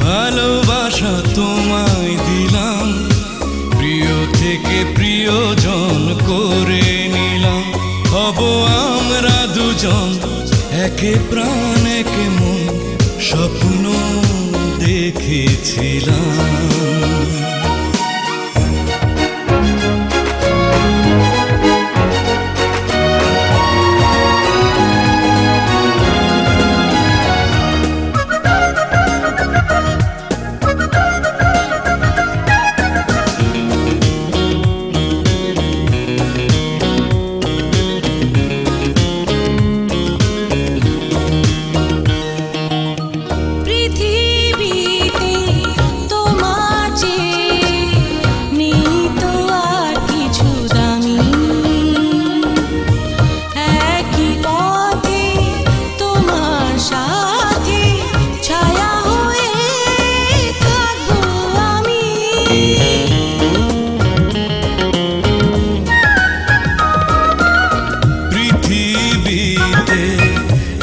ভালোবাসা তোমায় দিলাম, প্রিয় থেকে প্রিয়জন করে নিলাম। হব আমরা দুজন, একে প্রাণ একে মন, স্বপ্ন দেখেছিলাম।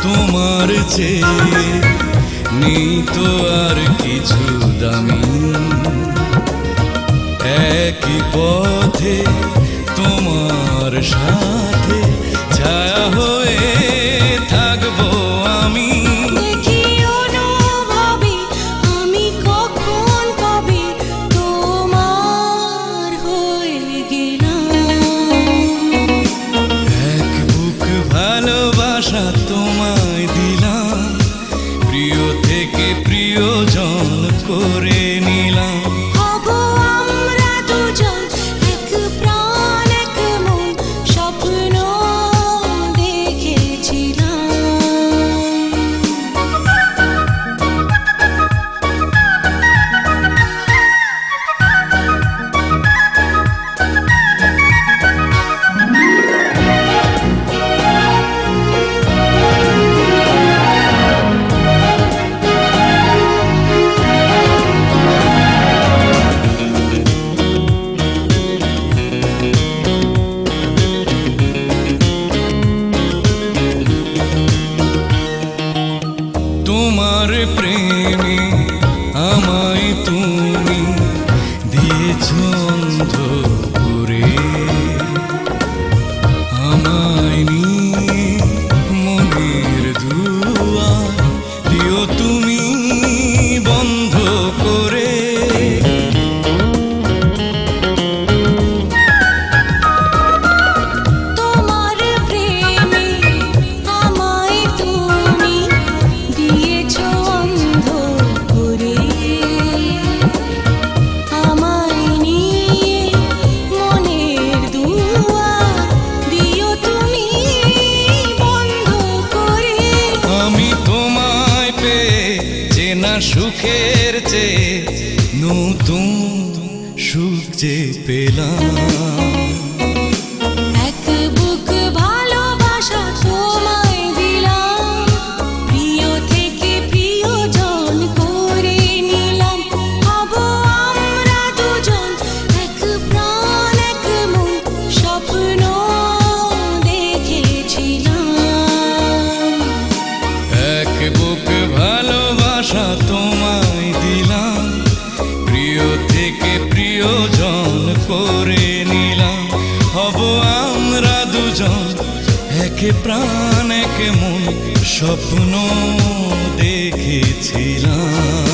তোমার চেয়ে নেই তো আর কিছু দামি, একই পথে তোমার সাথে ছায়া হয়ে থাকবো আমি। দেখিও না ভাবি আমি কখন কবে তোমার হয়ে গেলাম। এক বুক ভালোবাসা তোমায় দিলাম, প্রিয় থেকে প্রিয়জন করে নিলাম। হব আমরা দুজন, এক প্রাণ এক মন, স্বপ্ন দেখেছিলাম। তোমার প্রেমে আমায় তুমি দিয়েছ অন্ধ করে, আমায় নিয়ে মনের দুয়ার দিও তুমি বন্ধ করে। তোমার প্রেমে আমায় তুমি দিয়েছ অন্ধ করে, আমায় নিয়ে মনের দুয়ার দিও তুমি বন্ধ করে। আমি তোমায় পেয়ে চেনা সুখের চেয়ে নতুন সুখ যে পেলাম। এক বুক ভালোবাসা তোমায় দিলাম, প্রিয় থেকে প্রিয়জন করে নিলাম। হব আমরা দুজন, এক প্রাণ এক মন, স্বপ্ন দেখেছিলাম। এক বুক ভালোবাসা তোমায় দিলাম, প্রিয় থেকে প্রিয়জন করে নিলাম। হব আমরা দুজন, একে প্রাণ একে মন, স্বপ্ন দেখেছিলাম।